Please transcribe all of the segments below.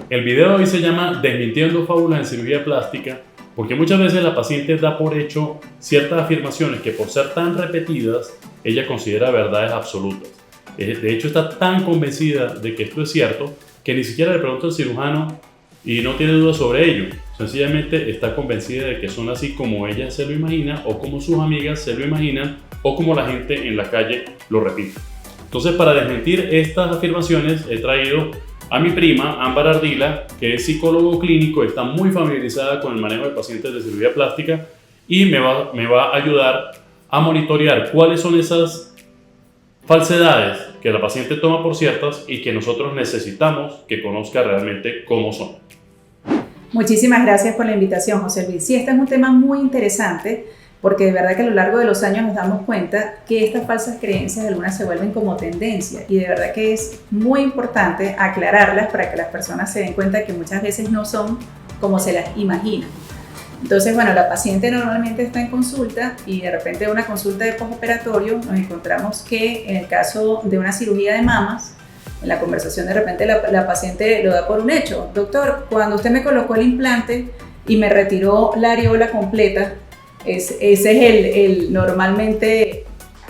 El video de hoy se llama Desmintiendo fábulas en cirugía plástica, porque muchas veces la paciente da por hecho ciertas afirmaciones que por ser tan repetidas, ella considera verdades absolutas. De hecho, está tan convencida de que esto es cierto que ni siquiera le pregunta al cirujano y no tiene dudas sobre ello. Sencillamente está convencida de que son así como ella se lo imagina, o como sus amigas se lo imaginan, o como la gente en la calle lo repite. Entonces, para desmentir estas afirmaciones, he traído a mi prima, Ámbar Ardila, que es psicólogo clínico, está muy familiarizada con el manejo de pacientes de cirugía plástica y me va a ayudar a monitorear cuáles son esas falsedades que la paciente toma por ciertas y que nosotros necesitamos que conozca realmente cómo son. Muchísimas gracias por la invitación, José Luis. Sí, este es un tema muy interesante porque de verdad que a lo largo de los años nos damos cuenta que estas falsas creencias algunas se vuelven como tendencia y de verdad que es muy importante aclararlas para que las personas se den cuenta que muchas veces no son como se las imaginan. Entonces, bueno, la paciente normalmente está en consulta y de repente en una consulta de postoperatorio nos encontramos que en el caso de una cirugía de mamas, en la conversación de repente la paciente lo da por un hecho. Doctor, cuando usted me colocó el implante y me retiró la areola completa, ese es normalmente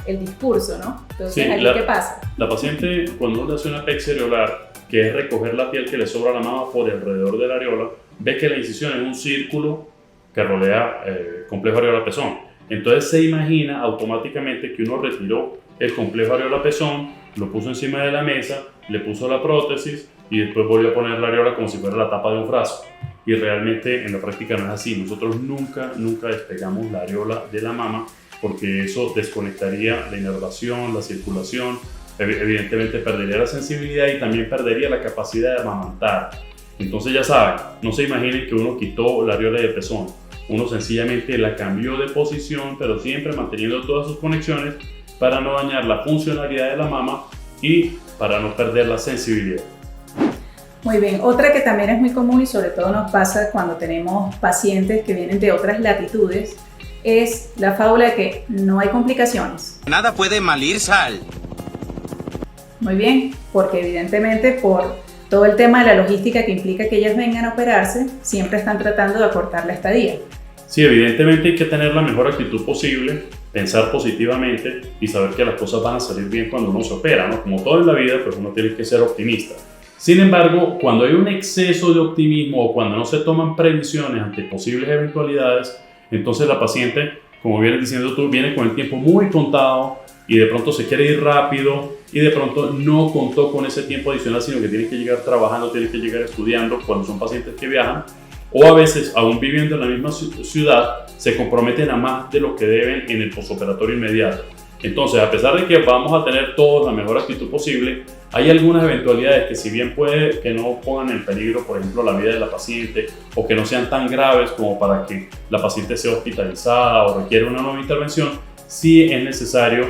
el discurso, ¿no? Entonces, sí, ¿qué pasa? La paciente, cuando uno le hace una pexia areolar, que es recoger la piel que le sobra a la mama por alrededor de la areola, ve que la incisión es un círculo que rodea el complejo areola-pezón. Entonces se imagina automáticamente que uno retiró el complejo areola-pezón, lo puso encima de la mesa, le puso la prótesis y después volvió a poner la areola como si fuera la tapa de un frasco. Y realmente en la práctica no es así. Nosotros nunca despegamos la areola de la mama porque eso desconectaría la inervación, la circulación, evidentemente perdería la sensibilidad y también perdería la capacidad de amamantar. Entonces ya saben, no se imaginen que uno quitó la areola de pezón. Uno sencillamente la cambió de posición, pero siempre manteniendo todas sus conexiones para no dañar la funcionalidad de la mama y para no perder la sensibilidad. Muy bien, otra que también es muy común y sobre todo nos pasa cuando tenemos pacientes que vienen de otras latitudes es la fábula de que no hay complicaciones. Nada puede malir sal. Muy bien, porque evidentemente por todo el tema de la logística que implica que ellas vengan a operarse, siempre están tratando de acortar la estadía. Sí, evidentemente hay que tener la mejor actitud posible, pensar positivamente y saber que las cosas van a salir bien cuando uno se opera, ¿no? Como todo en la vida, pues uno tiene que ser optimista. Sin embargo, cuando hay un exceso de optimismo o cuando no se toman previsiones ante posibles eventualidades, entonces la paciente, como vienes diciendo tú, viene con el tiempo muy contado y de pronto se quiere ir rápido y de pronto no contó con ese tiempo adicional, sino que tiene que llegar trabajando, tiene que llegar estudiando cuando son pacientes que viajan, o a veces, aún viviendo en la misma ciudad, se comprometen a más de lo que deben en el postoperatorio inmediato. Entonces, a pesar de que vamos a tener todos la mejor actitud posible, hay algunas eventualidades que si bien puede que no pongan en peligro, por ejemplo, la vida de la paciente o que no sean tan graves como para que la paciente sea hospitalizada o requiera una nueva intervención, sí es necesario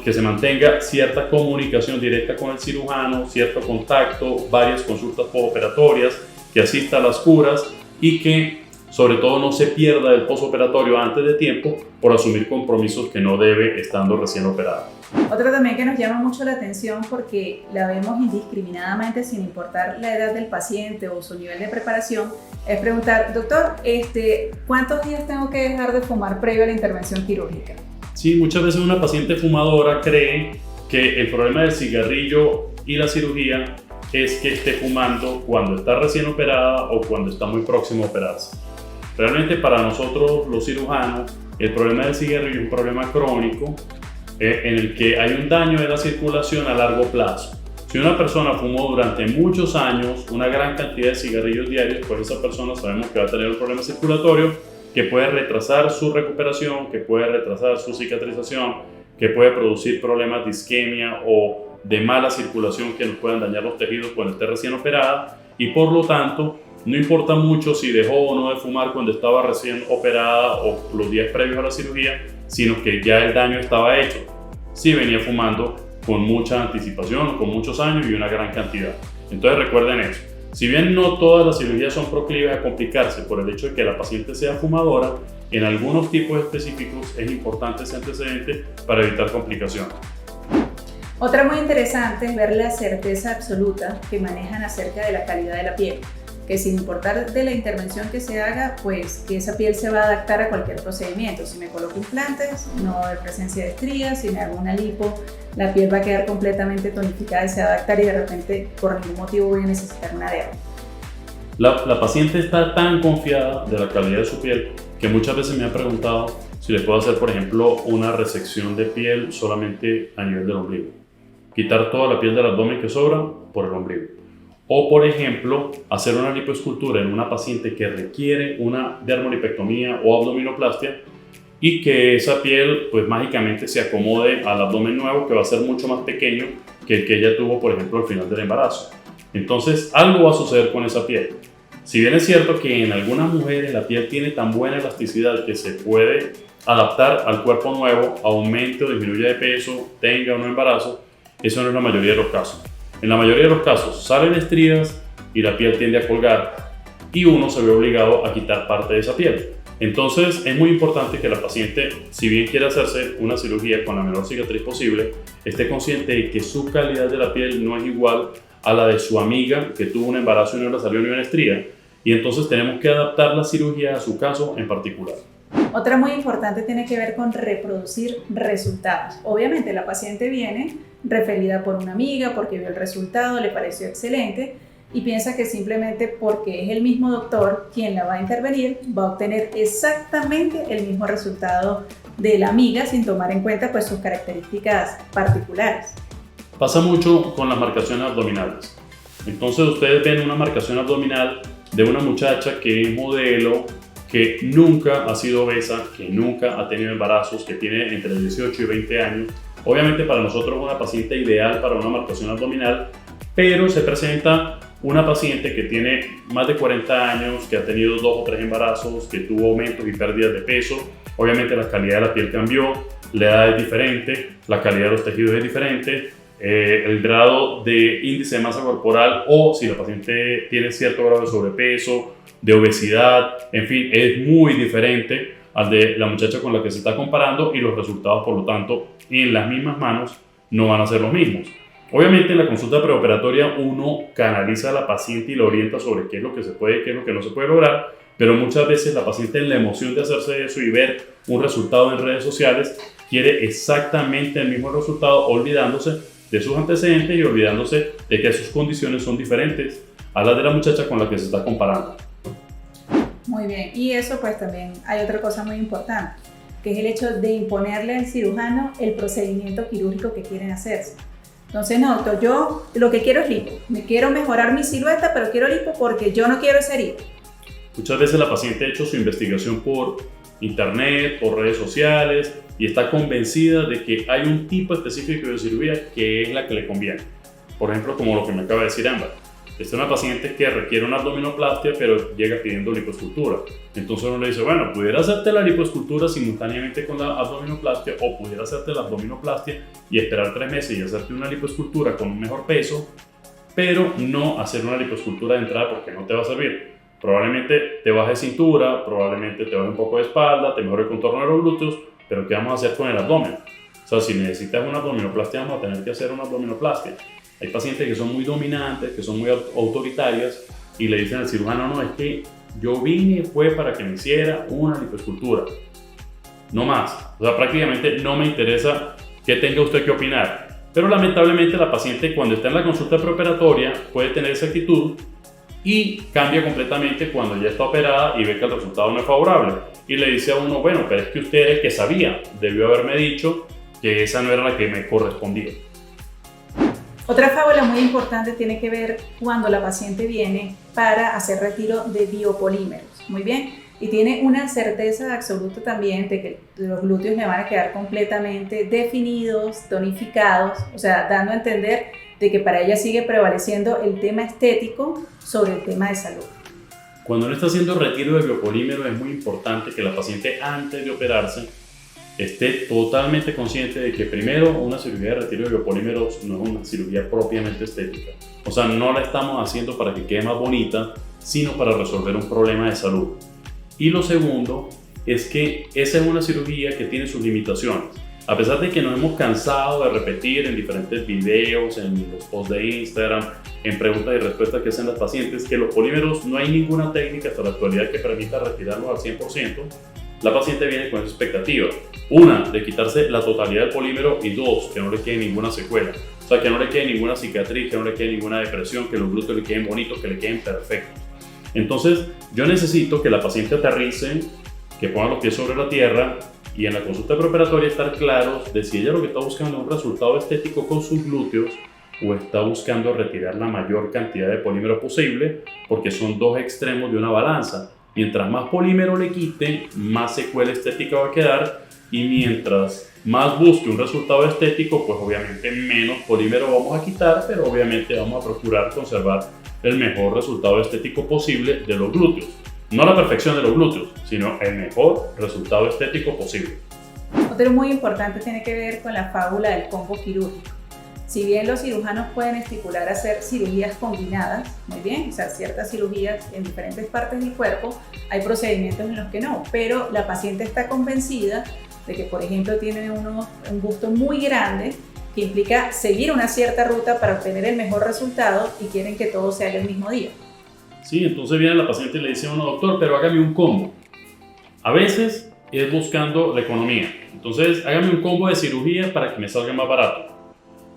que se mantenga cierta comunicación directa con el cirujano, cierto contacto, varias consultas postoperatorias, que asista a las curas y que sobre todo no se pierda el postoperatorio antes de tiempo por asumir compromisos que no debe estando recién operada. Otra también que nos llama mucho la atención porque la vemos indiscriminadamente sin importar la edad del paciente o su nivel de preparación es preguntar, doctor, ¿cuántos días tengo que dejar de fumar previo a la intervención quirúrgica? Sí, muchas veces una paciente fumadora cree que el problema del cigarrillo y la cirugía es que esté fumando cuando está recién operada o cuando está muy próximo a operarse. Realmente para nosotros los cirujanos el problema del cigarrillo es un problema crónico en el que hay un daño de la circulación a largo plazo. Si una persona fumó durante muchos años una gran cantidad de cigarrillos diarios, pues esa persona sabemos que va a tener un problema circulatorio que puede retrasar su recuperación, que puede retrasar su cicatrización, que puede producir problemas de isquemia o de mala circulación que nos puedan dañar los tejidos cuando esté recién operada y por lo tanto no importa mucho si dejó o no de fumar cuando estaba recién operada o los días previos a la cirugía, sino que ya el daño estaba hecho. Si venía fumando con mucha anticipación, con muchos años y una gran cantidad. Entonces recuerden eso. Si bien no todas las cirugías son proclives a complicarse por el hecho de que la paciente sea fumadora, en algunos tipos específicos es importante ese antecedente para evitar complicaciones. Otra muy interesante es ver la certeza absoluta que manejan acerca de la calidad de la piel, que sin importar de la intervención que se haga, pues que esa piel se va a adaptar a cualquier procedimiento. Si me coloco implantes, no va a haber presencia de estrías. Si me hago una lipo, la piel va a quedar completamente tonificada y se va a adaptar, y de repente por ningún motivo voy a necesitar una derma. La paciente está tan confiada de la calidad de su piel que muchas veces me ha preguntado si le puedo hacer, por ejemplo, una resección de piel solamente a nivel del ombligo. Quitar toda la piel del abdomen que sobra por el ombligo. O, por ejemplo, hacer una lipoescultura en una paciente que requiere una dermolipectomía o abdominoplastia y que esa piel, pues mágicamente se acomode al abdomen nuevo, que va a ser mucho más pequeño que el que ella tuvo, por ejemplo, al final del embarazo. Entonces, algo va a suceder con esa piel. Si bien es cierto que en algunas mujeres la piel tiene tan buena elasticidad que se puede adaptar al cuerpo nuevo, aumente o disminuya de peso, tenga o no embarazo, eso no es la mayoría de los casos. En la mayoría de los casos salen estrías y la piel tiende a colgar y uno se ve obligado a quitar parte de esa piel. Entonces es muy importante que la paciente, si bien quiere hacerse una cirugía con la menor cicatriz posible, esté consciente de que su calidad de la piel no es igual a la de su amiga que tuvo un embarazo y no le salió ni una estría, y entonces tenemos que adaptar la cirugía a su caso en particular. Otra muy importante tiene que ver con reproducir resultados. Obviamente la paciente viene referida por una amiga porque vio el resultado, le pareció excelente y piensa que simplemente porque es el mismo doctor quien la va a intervenir, va a obtener exactamente el mismo resultado de la amiga sin tomar en cuenta pues sus características particulares. Pasa mucho con las marcaciones abdominales. Entonces ustedes ven una marcación abdominal de una muchacha que es modelo, que nunca ha sido obesa, que nunca ha tenido embarazos, que tiene entre 18 y 20 años. Obviamente para nosotros es una paciente ideal para una marcación abdominal, pero se presenta una paciente que tiene más de 40 años, que ha tenido 2 o 3 embarazos, que tuvo aumentos y pérdidas de peso. Obviamente la calidad de la piel cambió, la edad es diferente, la calidad de los tejidos es diferente, el grado de índice de masa corporal o si la paciente tiene cierto grado de sobrepeso, de obesidad, en fin, es muy diferente al de la muchacha con la que se está comparando y los resultados, por lo tanto, en las mismas manos no van a ser los mismos. Obviamente en la consulta preoperatoria uno canaliza a la paciente y la orienta sobre qué es lo que se puede y qué es lo que no se puede lograr, pero muchas veces la paciente en la emoción de hacerse eso y ver un resultado en redes sociales quiere exactamente el mismo resultado, olvidándose de sus antecedentes y olvidándose de que sus condiciones son diferentes a las de la muchacha con la que se está comparando. Muy bien, y eso pues también hay otra cosa muy importante, que es el hecho de imponerle al cirujano el procedimiento quirúrgico que quieren hacerse. Entonces, no, doctor, yo lo que quiero es lipo, me quiero mejorar mi silueta, pero quiero lipo porque yo no quiero ser lipo. Muchas veces la paciente ha hecho su investigación por internet, por redes sociales y está convencida de que hay un tipo específico de cirugía que es la que le conviene. Por ejemplo, como lo que me acaba de decir Ámbar. Esta es una paciente que requiere una abdominoplastia, pero llega pidiendo lipoescultura. Entonces uno le dice, bueno, pudiera hacerte la lipoescultura simultáneamente con la abdominoplastia o pudiera hacerte la abdominoplastia y esperar 3 meses y hacerte una lipoescultura con un mejor peso, pero no hacer una lipoescultura de entrada porque no te va a servir. Probablemente te baje cintura, probablemente te baje un poco de espalda, te mejore el contorno de los glúteos, pero ¿qué vamos a hacer con el abdomen? O sea, si necesitas una abdominoplastia, vamos a tener que hacer una abdominoplastia. Hay pacientes que son muy dominantes, que son muy autoritarias y le dicen al cirujano, no, es que yo vine fue para que me hiciera una lipoescultura. No más. O sea, prácticamente no me interesa qué tenga usted que opinar. Pero lamentablemente la paciente cuando está en la consulta preoperatoria puede tener esa actitud y cambia completamente cuando ya está operada y ve que el resultado no es favorable. Y le dice a uno, bueno, pero es que usted era el que sabía, debió haberme dicho que esa no era la que me correspondía. Otra fábula muy importante tiene que ver cuando la paciente viene para hacer retiro de biopolímeros. Muy bien. Y tiene una certeza absoluta también de que los glúteos le van a quedar completamente definidos, tonificados, o sea, dando a entender de que para ella sigue prevaleciendo el tema estético sobre el tema de salud. Cuando uno está haciendo retiro de biopolímeros es muy importante que la paciente antes de operarse esté totalmente consciente de que primero una cirugía de retiro de biopolímeros no es una cirugía propiamente estética. O sea, no la estamos haciendo para que quede más bonita, sino para resolver un problema de salud. Y lo segundo es que esa es una cirugía que tiene sus limitaciones. A pesar de que nos hemos cansado de repetir en diferentes videos, en los posts de Instagram, en preguntas y respuestas que hacen las pacientes, que los polímeros no hay ninguna técnica hasta la actualidad que permita retirarlos al 100%, la paciente viene con esa expectativa. Una, de quitarse la totalidad del polímero, y dos, que no le quede ninguna secuela. O sea, que no le quede ninguna cicatriz, que no le quede ninguna depresión, que los glúteos le queden bonitos, que le queden perfectos. Entonces, yo necesito que la paciente aterrice, que ponga los pies sobre la tierra, y en la consulta preoperatoria estar claros de si ella lo que está buscando es un resultado estético con sus glúteos o está buscando retirar la mayor cantidad de polímero posible, porque son dos extremos de una balanza. Mientras más polímero le quite, más secuela estética va a quedar, y mientras más busque un resultado estético, pues obviamente menos polímero vamos a quitar, pero obviamente vamos a procurar conservar el mejor resultado estético posible de los glúteos. No la perfección de los glúteos, sino el mejor resultado estético posible. Otro muy importante tiene que ver con la fábula del combo quirúrgico. Si bien los cirujanos pueden estipular hacer cirugías combinadas, muy bien, o sea, ciertas cirugías en diferentes partes del cuerpo, hay procedimientos en los que no, pero la paciente está convencida de que, por ejemplo, tiene un busto muy grande que implica seguir una cierta ruta para obtener el mejor resultado y quieren que todo se haga el mismo día. Sí, entonces viene la paciente y le dice a uno, doctor, pero hágame un combo. A veces es buscando la economía. Entonces, hágame un combo de cirugía para que me salga más barato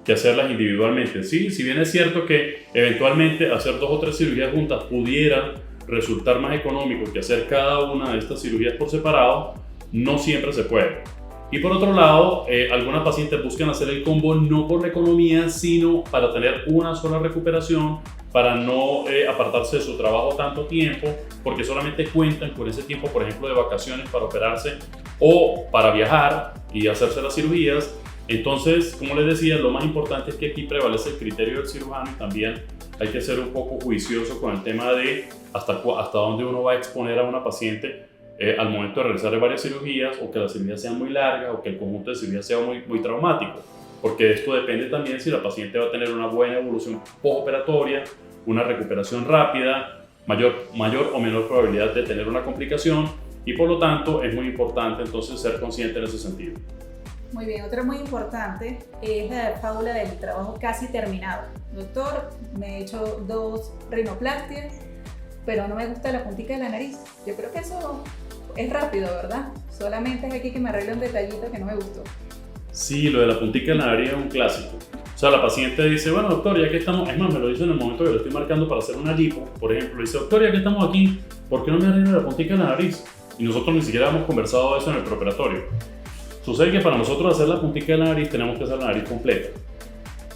que hacerlas individualmente. Sí, si bien es cierto que eventualmente hacer 2 o 3 cirugías juntas pudiera resultar más económico que hacer cada una de estas cirugías por separado, no siempre se puede. Y por otro lado, algunas pacientes buscan hacer el combo no por la economía, sino para tener una sola recuperación, para no apartarse de su trabajo tanto tiempo, porque solamente cuentan con ese tiempo, por ejemplo, de vacaciones para operarse o para viajar y hacerse las cirugías. Entonces, como les decía, lo más importante es que aquí prevalece el criterio del cirujano, y también hay que ser un poco juicioso con el tema de hasta dónde uno va a exponer a una paciente al momento de realizar varias cirugías, o que las cirugías sean muy largas, o que el conjunto de cirugías sea muy traumático, porque esto depende también si la paciente va a tener una buena evolución postoperatoria, una recuperación rápida, mayor o menor probabilidad de tener una complicación, y por lo tanto es muy importante entonces ser consciente en ese sentido. Muy bien, otra muy importante es la fábula del trabajo casi terminado. Doctor, me he hecho 2 rinoplastias, pero no me gusta la puntica de la nariz. Yo creo que eso es rápido, ¿verdad? Solamente es aquí que me arregle un detallito que no me gustó. Sí, lo de la puntica de la nariz es un clásico. O sea, la paciente dice, bueno, doctor, ya que estamos, es más, me lo dice en el momento que lo estoy marcando para hacer una lipo, por ejemplo, dice, doctor, ya que estamos aquí, ¿por qué no me arreglo la puntica de la nariz? Y nosotros ni siquiera hemos conversado de eso en el preoperatorio. Sucede que para nosotros hacer la puntica de la nariz tenemos que hacer la nariz completa.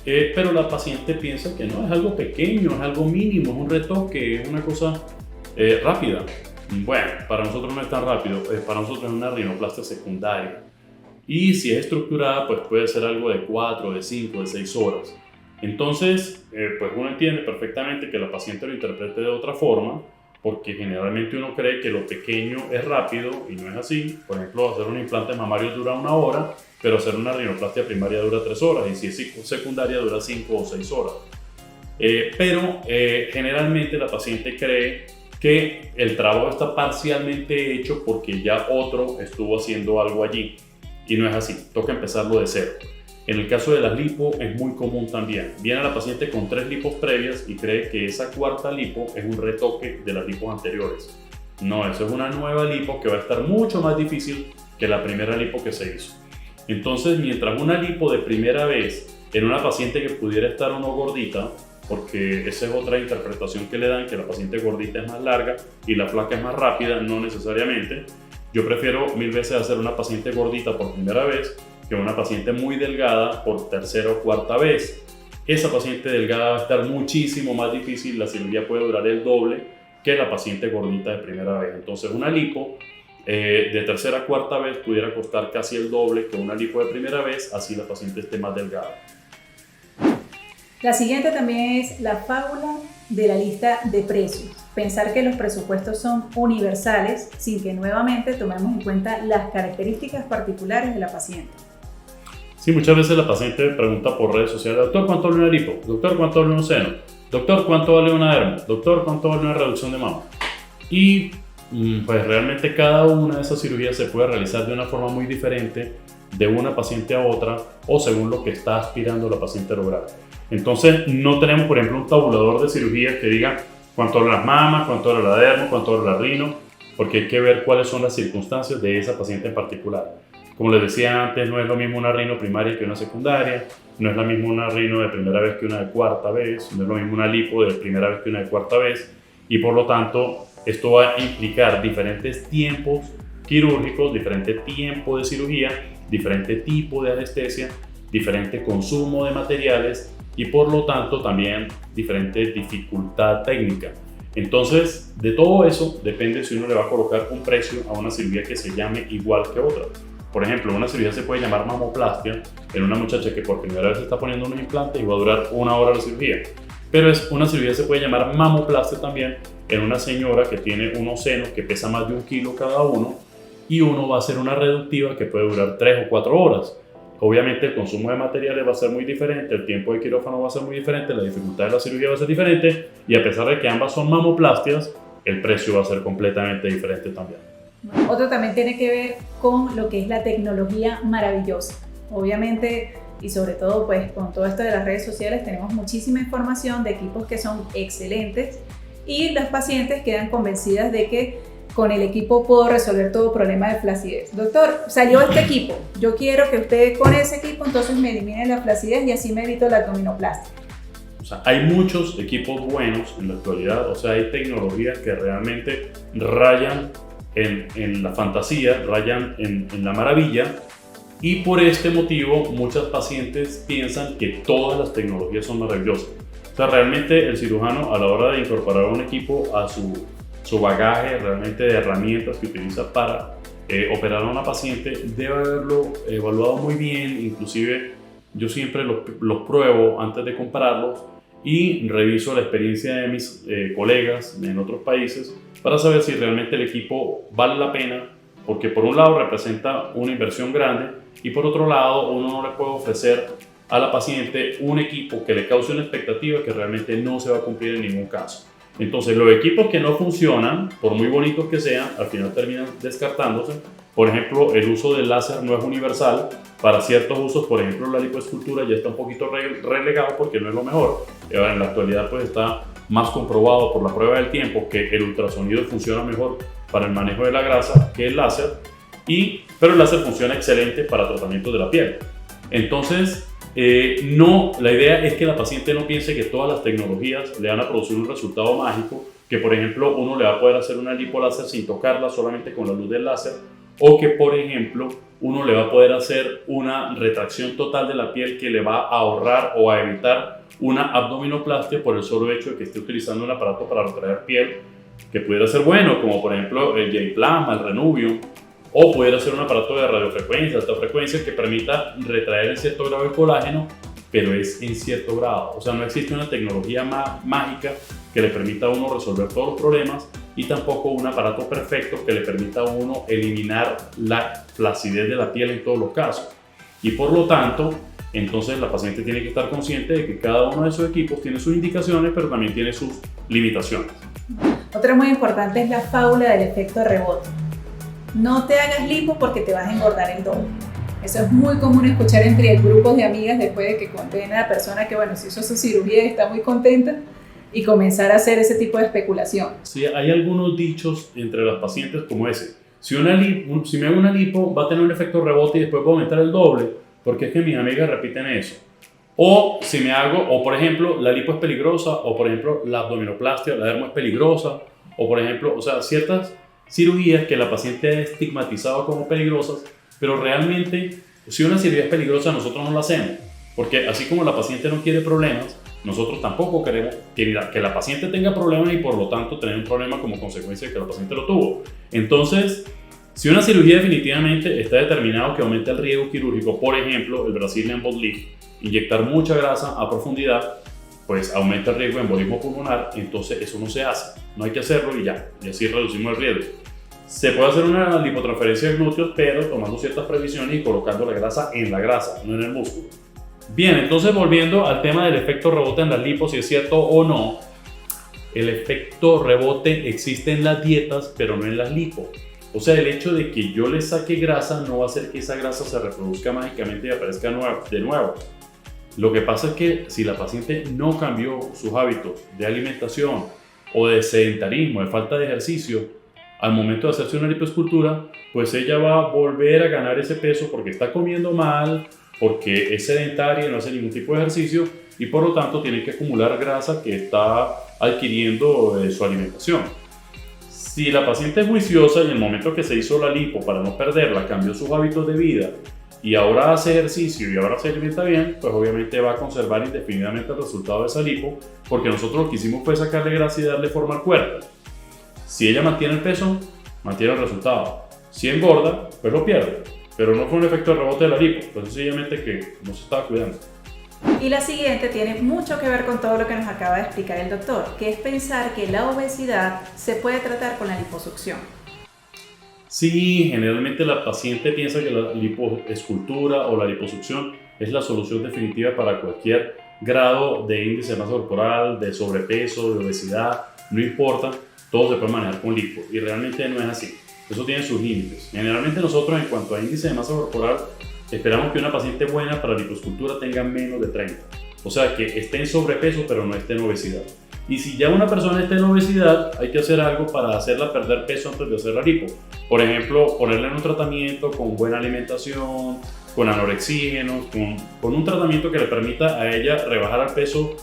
Pero la paciente piensa que no, es algo pequeño, es algo mínimo, es un retoque, es una cosa rápida. Bueno, para nosotros no es tan rápido, para nosotros es una rinoplastia secundaria. Y si es estructurada, pues puede ser algo de 4, de 5, de 6 horas. Entonces, pues uno entiende perfectamente que la paciente lo interprete de otra forma, porque generalmente uno cree que lo pequeño es rápido y no es así. Por ejemplo, hacer un implante mamario dura 1 hora, pero hacer una rinoplastia primaria dura 3 horas, y si es secundaria dura 5 o 6 horas. Pero generalmente la paciente cree que el trabajo está parcialmente hecho porque ya otro estuvo haciendo algo allí, y no es así, toca empezarlo de cero. En el caso de las lipo es muy común también. Viene la paciente con 3 lipos previas y cree que esa cuarta lipo es un retoque de las lipos anteriores. No, eso es una nueva lipo que va a estar mucho más difícil que la primera lipo que se hizo. Entonces, mientras una lipo de primera vez en una paciente que pudiera estar o no gordita, porque esa es otra interpretación que le dan, que la paciente gordita es más larga y la flaca es más rápida, no necesariamente. Yo prefiero 1000 veces hacer una paciente gordita por primera vez que una paciente muy delgada por tercera o cuarta vez. Esa paciente delgada va a estar muchísimo más difícil, la cirugía puede durar el doble que la paciente gordita de primera vez. Entonces una lipo de tercera a cuarta vez pudiera costar casi el doble que una lipo de primera vez, así la paciente esté más delgada. La siguiente también es la fábula de la lista de precios. Pensar que los presupuestos son universales sin que nuevamente tomemos en cuenta las características particulares de la paciente. Sí, muchas veces la paciente pregunta por redes sociales, doctor, ¿cuánto vale una lipo? Doctor, ¿cuánto vale un seno? Doctor, ¿cuánto vale una dermo? Doctor, ¿cuánto vale una reducción de mama? Y pues realmente cada una de esas cirugías se puede realizar de una forma muy diferente de una paciente a otra o según lo que está aspirando la paciente a lograr. Entonces no tenemos, por ejemplo, un tabulador de cirugía que diga cuánto vale las mamas, cuánto vale la dermo, cuánto vale la rino, porque hay que ver cuáles son las circunstancias de esa paciente en particular. Como les decía antes, no es lo mismo una rino primaria que una secundaria, no es lo mismo una rino de primera vez que una de cuarta vez, no es lo mismo una lipo de primera vez que una de cuarta vez, y por lo tanto esto va a implicar diferentes tiempos quirúrgicos, diferente tiempo de cirugía, diferente tipo de anestesia, diferente consumo de materiales y por lo tanto también diferente dificultad técnica. Entonces, de todo eso depende si uno le va a colocar un precio a una cirugía que se llame igual que otra. Por ejemplo, una cirugía se puede llamar mamoplastia en una muchacha que por primera vez está poniendo unos implantes y va a durar 1 hora la cirugía. Pero una cirugía se puede llamar mamoplastia también en una señora que tiene unos senos que pesan más de 1 kilo cada uno y uno va a hacer una reductiva que puede durar 3 o 4 horas. Obviamente el consumo de materiales va a ser muy diferente, el tiempo de quirófano va a ser muy diferente, la dificultad de la cirugía va a ser diferente y a pesar de que ambas son mamoplastias, el precio va a ser completamente diferente también. Otro también tiene que ver con lo que es la tecnología maravillosa. Obviamente, y sobre todo pues con todo esto de las redes sociales tenemos muchísima información de equipos que son excelentes y las pacientes quedan convencidas de que con el equipo puedo resolver todo problema de flacidez. Doctor, salió este equipo, yo quiero que usted con ese equipo entonces me elimine la flacidez y así me evito la abdominoplastia. O sea, hay muchos equipos buenos en la actualidad, o sea, hay tecnologías que realmente rayan en la fantasía, rayan en la maravilla y por este motivo muchas pacientes piensan que todas las tecnologías son maravillosas. O sea, realmente el cirujano a la hora de incorporar un equipo a su bagaje realmente de herramientas que utiliza para operar a una paciente debe haberlo evaluado muy bien, inclusive yo siempre los pruebo antes de comprarlos y reviso la experiencia de mis colegas en otros países para saber si realmente el equipo vale la pena, porque por un lado representa una inversión grande y por otro lado uno no le puede ofrecer a la paciente un equipo que le cause una expectativa que realmente no se va a cumplir en ningún caso. Entonces los equipos que no funcionan, por muy bonitos que sean, al final terminan descartándose. Por ejemplo, el uso del láser no es universal. Para ciertos usos, por ejemplo, la lipoescultura ya está un poquito relegado porque no es lo mejor. En la actualidad pues está más comprobado por la prueba del tiempo que el ultrasonido funciona mejor para el manejo de la grasa que el láser, pero el láser funciona excelente para tratamientos de la piel. Entonces, la idea es que la paciente no piense que todas las tecnologías le van a producir un resultado mágico, que por ejemplo uno le va a poder hacer una lipoláser sin tocarla, solamente con la luz del láser, o que por ejemplo uno le va a poder hacer una retracción total de la piel que le va a ahorrar o a evitar una abdominoplastia por el solo hecho de que esté utilizando un aparato para retraer piel que pudiera ser bueno, como por ejemplo el J-Plasma, el Renuvium, o pudiera ser un aparato de radiofrecuencia, alta frecuencia, que permita retraer en cierto grado el colágeno, pero es en cierto grado. O sea, no existe una tecnología mágica que le permita a uno resolver todos los problemas y tampoco un aparato perfecto que le permita a uno eliminar la flacidez de la piel en todos los casos. Y por lo tanto, entonces la paciente tiene que estar consciente de que cada uno de esos equipos tiene sus indicaciones, pero también tiene sus limitaciones. Otra muy importante es la fábula del efecto rebote. No te hagas lipo porque te vas a engordar el doble. Eso es muy común escuchar entre grupos de amigas después de que cuenten a la persona que, bueno, se hizo su cirugía y está muy contenta y comenzar a hacer ese tipo de especulación. Sí, hay algunos dichos entre las pacientes como ese. Si me hago una lipo va a tener un efecto rebote y después va a aumentar el doble, porque es que mis amigas repiten eso. O si me hago, o por ejemplo, la lipo es peligrosa, o por ejemplo, la abdominoplastia, la dermo es peligrosa, o por ejemplo, o sea, ciertas cirugías que la paciente ha estigmatizado como peligrosas, pero realmente si una cirugía es peligrosa nosotros no la hacemos, porque así como la paciente no quiere problemas, nosotros tampoco queremos que la paciente tenga problemas y por lo tanto tener un problema como consecuencia de que la paciente lo tuvo. Entonces, si una cirugía definitivamente está determinado que aumenta el riesgo quirúrgico, por ejemplo, el Brazilian Butt Lift, inyectar mucha grasa a profundidad, pues aumenta el riesgo de embolismo pulmonar, entonces eso no se hace, no hay que hacerlo y ya, y así reducimos el riesgo. Se puede hacer una lipotransferencia de glúteos, pero tomando ciertas previsiones y colocando la grasa en la grasa, no en el músculo. Bien, entonces volviendo al tema del efecto rebote en las lipos, si es cierto o no, el efecto rebote existe en las dietas, pero no en las lipos. O sea, el hecho de que yo le saque grasa no va a hacer que esa grasa se reproduzca mágicamente y aparezca de nuevo. Lo que pasa es que si la paciente no cambió sus hábitos de alimentación o de sedentarismo, de falta de ejercicio, al momento de hacerse una lipoescultura, pues ella va a volver a ganar ese peso porque está comiendo mal, porque es sedentaria y no hace ningún tipo de ejercicio y por lo tanto tiene que acumular grasa que está adquiriendo de su alimentación. Si la paciente es juiciosa y en el momento que se hizo la lipo para no perderla cambió sus hábitos de vida y ahora hace ejercicio y ahora se alimenta bien, pues obviamente va a conservar indefinidamente el resultado de esa lipo, porque nosotros lo que hicimos fue sacarle grasa y darle forma al cuerpo. Si ella mantiene el peso, mantiene el resultado. Si engorda, pues lo pierde. Pero no fue un efecto de rebote de la lipo, pues sencillamente que no se estaba cuidando. Y la siguiente tiene mucho que ver con todo lo que nos acaba de explicar el doctor, que es pensar que la obesidad se puede tratar con la liposucción. Sí, generalmente la paciente piensa que la lipoescultura o la liposucción es la solución definitiva para cualquier grado de índice de masa corporal, de sobrepeso, de obesidad, no importa, todo se puede manejar con lipo y realmente no es así. Eso tiene sus límites. Generalmente nosotros en cuanto a índice de masa corporal esperamos que una paciente buena para lipoescultura tenga menos de 30. O sea, que esté en sobrepeso pero no esté en obesidad. Y si ya una persona está en obesidad, hay que hacer algo para hacerla perder peso antes de hacer la lipo. Por ejemplo, ponerle en un tratamiento con buena alimentación, con anorexígenos, con un tratamiento que le permita a ella rebajar el peso,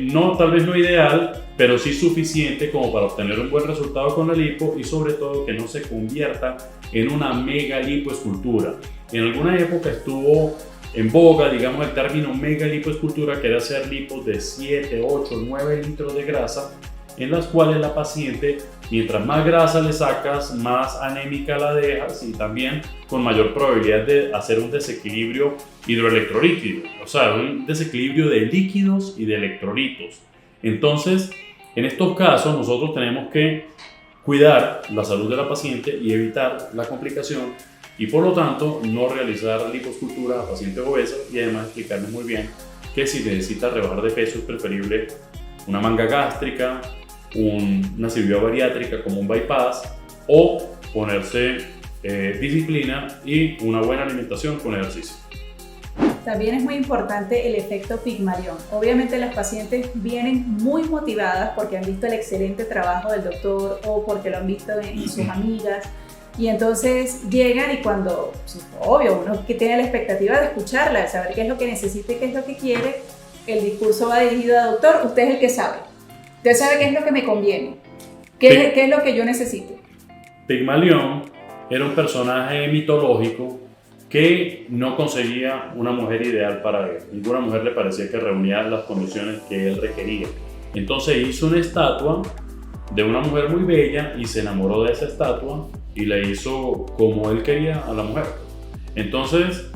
no, tal vez no ideal, pero sí suficiente como para obtener un buen resultado con la lipo y sobre todo que no se convierta en una mega lipoescultura. En alguna época estuvo en boga, digamos, el término mega lipoescultura, que era hacer lipos de 7, 8, 9 litros de grasa, en las cuales la paciente, mientras más grasa le sacas, más anémica la dejas y también con mayor probabilidad de hacer un desequilibrio hidroelectrolítico, o sea, un desequilibrio de líquidos y de electrolitos. Entonces, en estos casos nosotros tenemos que cuidar la salud de la paciente y evitar la complicación y por lo tanto no realizar lipoescultura a pacientes obesos y además explicarles muy bien que si necesita rebajar de peso es preferible una manga gástrica, una cirugía bariátrica como un bypass o ponerse disciplina y una buena alimentación con ejercicio. También es muy importante el efecto Pigmalión. Obviamente las pacientes vienen muy motivadas porque han visto el excelente trabajo del doctor o porque lo han visto en sus amigas. Y entonces llegan y cuando, obvio, uno que tiene la expectativa de escucharla, de saber qué es lo que necesita y qué es lo que quiere, el discurso va dirigido a doctor, usted es el que sabe. Usted sabe qué es lo que me conviene, qué es lo que yo necesito. Pigmalión era un personaje mitológico que no conseguía una mujer ideal para él. Ninguna mujer le parecía que reunía las condiciones que él requería. Entonces hizo una estatua de una mujer muy bella y se enamoró de esa estatua y la hizo como él quería a la mujer. Entonces,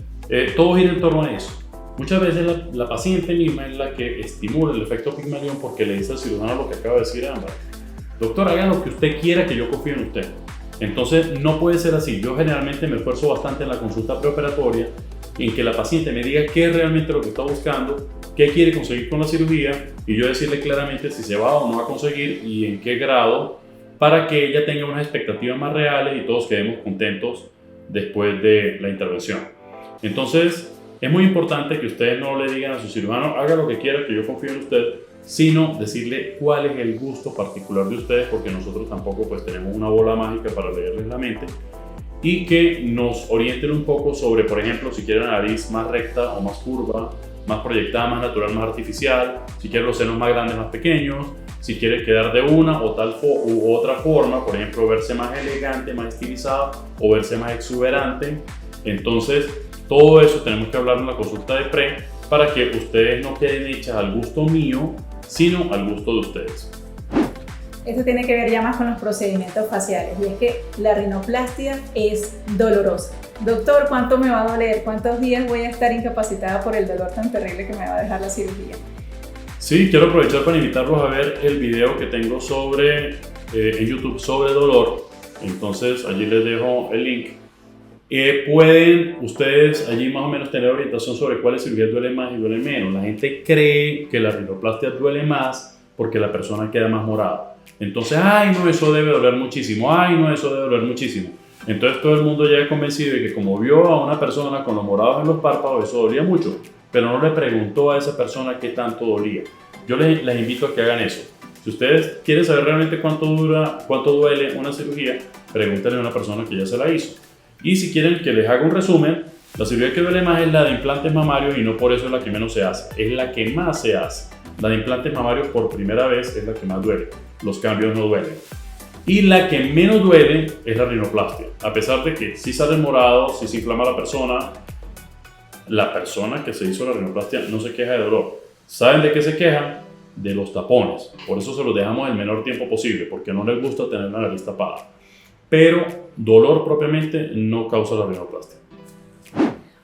todo gira en torno a eso. Muchas veces la paciente misma es la que estimula el efecto Pigmalión porque le dice al cirujano lo que acaba de decir Ámbar. Doctor, haga lo que usted quiera, que yo confío en usted. Entonces, no puede ser así. Yo generalmente me esfuerzo bastante en la consulta preoperatoria en que la paciente me diga qué es realmente lo que está buscando, qué quiere conseguir con la cirugía y yo decirle claramente si se va o no va a conseguir y en qué grado, para que ella tenga unas expectativas más reales y todos quedemos contentos después de la intervención. Entonces, es muy importante que ustedes no le digan a su cirujano, haga lo que quiera, que yo confío en usted, sino decirle cuál es el gusto particular de ustedes, porque nosotros tampoco pues tenemos una bola mágica para leerles la mente, y que nos orienten un poco sobre, por ejemplo, si quieren la nariz más recta o más curva, más proyectada, más natural, más artificial, si quieren los senos más grandes, más pequeños, si quiere quedar de una o tal u otra forma, por ejemplo, verse más elegante, más estilizado o verse más exuberante. Entonces, todo eso tenemos que hablar en la consulta de pre para que ustedes no queden hechas al gusto mío, sino al gusto de ustedes. Esto tiene que ver ya más con los procedimientos faciales y es que la rinoplastia es dolorosa. Doctor, ¿cuánto me va a doler? ¿Cuántos días voy a estar incapacitada por el dolor tan terrible que me va a dejar la cirugía? Sí, quiero aprovechar para invitarlos a ver el video que tengo en YouTube sobre dolor. Entonces allí les dejo el link. Pueden ustedes allí más o menos tener orientación sobre cuáles cirugías duelen más y duelen menos. La gente cree que la rinoplastia duele más porque la persona queda más morada. Entonces, ay, no, eso debe doler muchísimo, ay, no, eso debe doler muchísimo. Entonces todo el mundo ya es convencido de que como vio a una persona con los morados en los párpados, eso dolía mucho, pero no le preguntó a esa persona qué tanto dolía. Yo les invito a que hagan eso. Si ustedes quieren saber realmente cuánto duele una cirugía, pregúntenle a una persona que ya se la hizo. Y si quieren que les haga un resumen, la cirugía que duele más es la de implantes mamarios y no por eso es la que menos se hace, es la que más se hace. La de implantes mamarios por primera vez es la que más duele, los cambios no duelen. Y la que menos duele es la rinoplastia, a pesar de que sí sale morado, sí se inflama la persona que se hizo la rinoplastia no se queja de dolor. ¿Saben de qué se quejan? De los tapones. Por eso se los dejamos el menor tiempo posible, porque no les gusta tener la nariz tapada. Pero dolor propiamente no causa la rinoplastia.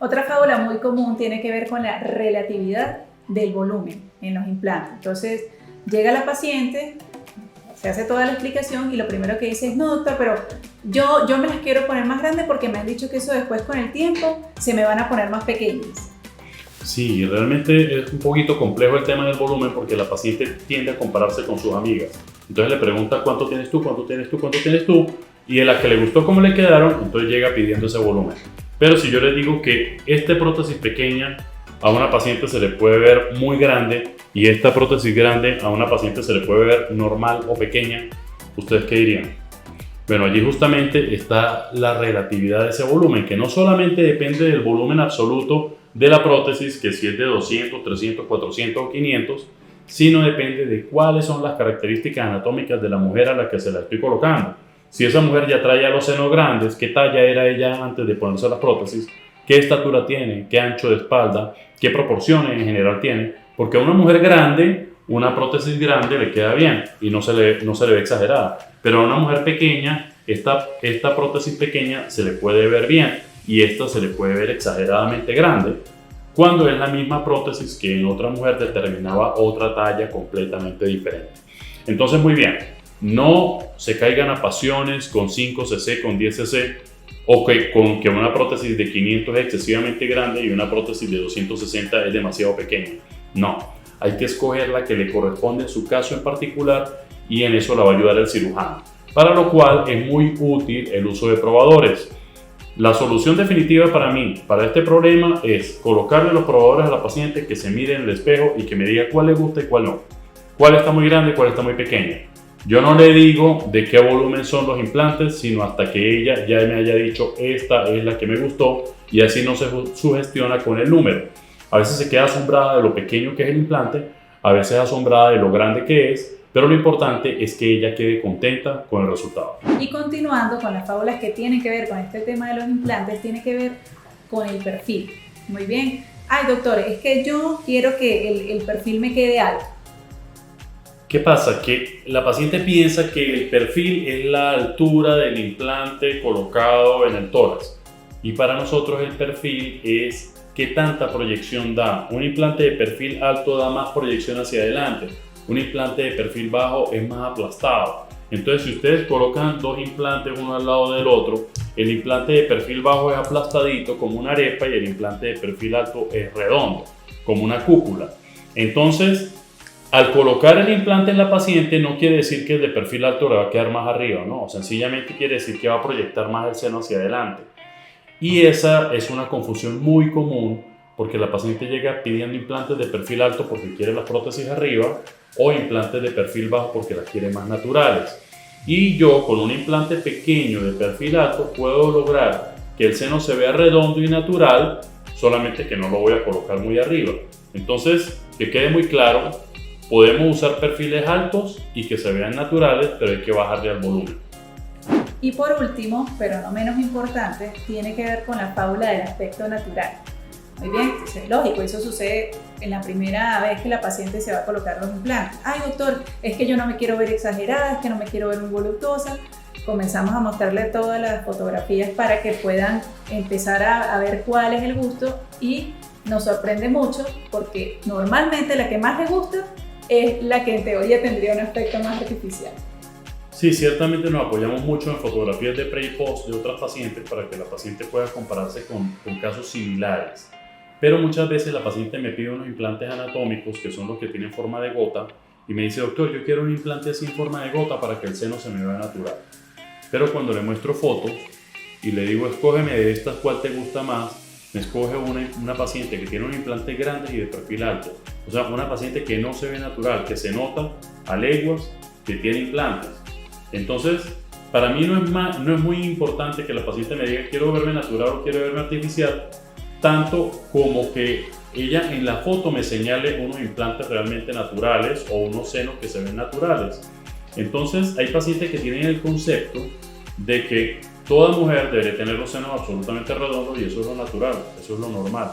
Otra fábula muy común tiene que ver con la relatividad del volumen en los implantes. Entonces, llega la paciente, se hace toda la explicación y lo primero que dice es, no doctor, pero yo me las quiero poner más grandes porque me han dicho que eso después con el tiempo se me van a poner más pequeñas. Sí, realmente es un poquito complejo el tema del volumen porque la paciente tiende a compararse con sus amigas. Entonces le pregunta cuánto tienes tú, cuánto tienes tú, cuánto tienes tú, y a la que le gustó cómo le quedaron, entonces llega pidiendo ese volumen. Pero si yo les digo que esta prótesis pequeña a una paciente se le puede ver muy grande y esta prótesis grande a una paciente se le puede ver normal o pequeña, ¿ustedes qué dirían? Bueno, allí justamente está la relatividad de ese volumen, que no solamente depende del volumen absoluto de la prótesis, que si es de 200, 300, 400 o 500, sino depende de cuáles son las características anatómicas de la mujer a la que se la estoy colocando. Si esa mujer ya traía los senos grandes, ¿qué talla era ella antes de ponerse la prótesis? ¿Qué estatura tiene? ¿Qué ancho de espalda? ¿Qué proporciones en general tiene? Porque a una mujer grande, una prótesis grande le queda bien y no se le ve exagerada. Pero a una mujer pequeña, esta prótesis pequeña se le puede ver bien y esta se le puede ver exageradamente grande cuando es la misma prótesis que en otra mujer determinaba otra talla completamente diferente. Entonces, muy bien, no se caigan a pasiones con 5 cc, con 10 cc o con que una prótesis de 500 es excesivamente grande y una prótesis de 260 es demasiado pequeña. No, hay que escoger la que le corresponde en su caso en particular y en eso la va a ayudar el cirujano, para lo cual es muy útil el uso de probadores. La solución definitiva para mí, para este problema, es colocarle los probadores a la paciente, que se mire en el espejo y que me diga cuál le gusta y cuál no. Cuál está muy grande y cuál está muy pequeña. Yo no le digo de qué volumen son los implantes, sino hasta que ella ya me haya dicho esta es la que me gustó y así no se sugestiona con el número. A veces se queda asombrada de lo pequeño que es el implante, a veces asombrada de lo grande que es, pero lo importante es que ella quede contenta con el resultado. Y continuando con las fábulas que tienen que ver con este tema de los implantes, tiene que ver con el perfil. Muy bien. Ay, doctor, es que yo quiero que el perfil me quede alto. ¿Qué pasa? Que la paciente piensa que el perfil es la altura del implante colocado en el tórax. Y para nosotros el perfil es qué tanta proyección da. Un implante de perfil alto da más proyección hacia adelante. Un implante de perfil bajo es más aplastado. Entonces, si ustedes colocan dos implantes uno al lado del otro, el implante de perfil bajo es aplastadito como una arepa y el implante de perfil alto es redondo, como una cúpula. Entonces, al colocar el implante en la paciente no quiere decir que el de perfil alto le va a quedar más arriba, no, sencillamente quiere decir que va a proyectar más el seno hacia adelante. Y esa es una confusión muy común porque la paciente llega pidiendo implantes de perfil alto porque quiere las prótesis arriba o implantes de perfil bajo porque las quiere más naturales. Y yo con un implante pequeño de perfil alto puedo lograr que el seno se vea redondo y natural, solamente que no lo voy a colocar muy arriba. Entonces, que quede muy claro, podemos usar perfiles altos y que se vean naturales, pero hay que bajarle al volumen. Y por último, pero no menos importante, tiene que ver con la fábula del aspecto natural. Muy bien, entonces es lógico, eso sucede en la primera vez que la paciente se va a colocar los implantes. Ay, doctor, es que yo no me quiero ver exagerada, es que no me quiero ver muy voluptuosa. Comenzamos a mostrarle todas las fotografías para que puedan empezar a ver cuál es el gusto y nos sorprende mucho porque normalmente la que más le gusta es la que en teoría tendría un aspecto más artificial. Sí, ciertamente nos apoyamos mucho en fotografías de pre y post de otras pacientes para que la paciente pueda compararse con casos similares. Pero muchas veces la paciente me pide unos implantes anatómicos que son los que tienen forma de gota y me dice, doctor, yo quiero un implante así en forma de gota para que el seno se me vea natural. Pero cuando le muestro fotos y le digo, escógeme de estas cuál te gusta más, me escoge una paciente que tiene un implante grande y de perfil alto. O sea, una paciente que no se ve natural, que se nota a leguas que tiene implantes. Entonces, para mí no es muy importante que la paciente me diga quiero verme natural o quiero verme artificial, tanto como que ella en la foto me señale unos implantes realmente naturales o unos senos que se ven naturales. Entonces, hay pacientes que tienen el concepto de que toda mujer debería tener los senos absolutamente redondos y eso es lo natural, eso es lo normal.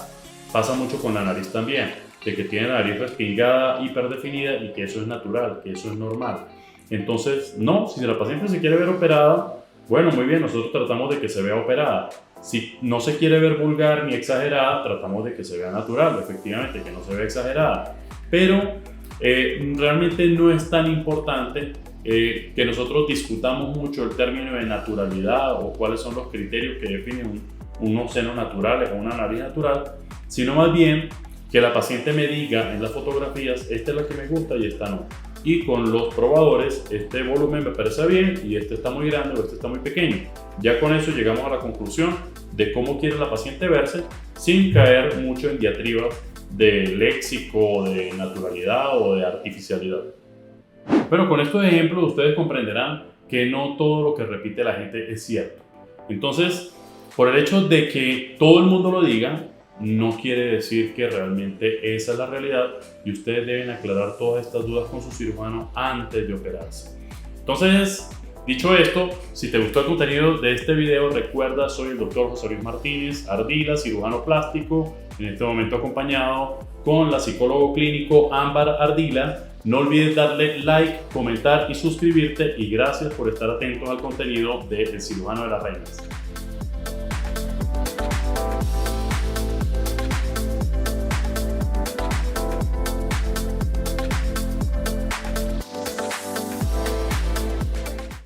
Pasa mucho con la nariz también, de que tiene la nariz respingada, hiperdefinida y que eso es natural, que eso es normal. Entonces, no, si la paciente se quiere ver operada, bueno, muy bien, nosotros tratamos de que se vea operada. Si no se quiere ver vulgar ni exagerada, tratamos de que se vea natural, efectivamente, que no se vea exagerada. Pero realmente no es tan importante que nosotros discutamos mucho el término de naturalidad o cuáles son los criterios que definen unos senos naturales o una nariz natural, sino más bien que la paciente me diga en las fotografías, esta es la que me gusta y esta no. Y con los probadores, este volumen me parece bien y este está muy grande o este está muy pequeño. Ya con eso llegamos a la conclusión de cómo quiere la paciente verse sin caer mucho en diatribas de léxico, de naturalidad o de artificialidad. Pero con estos ejemplos ustedes comprenderán que no todo lo que repite la gente es cierto. Entonces, por el hecho de que todo el mundo lo diga, no quiere decir que realmente esa es la realidad y ustedes deben aclarar todas estas dudas con su cirujano antes de operarse. Entonces, dicho esto, si te gustó el contenido de este video, recuerda, soy el Dr. José Luis Martínez Ardila, cirujano plástico, en este momento acompañado con la psicólogo clínico Ámbar Ardila. No olvides darle like, comentar y suscribirte y gracias por estar atentos al contenido de El Cirujano de las Reinas.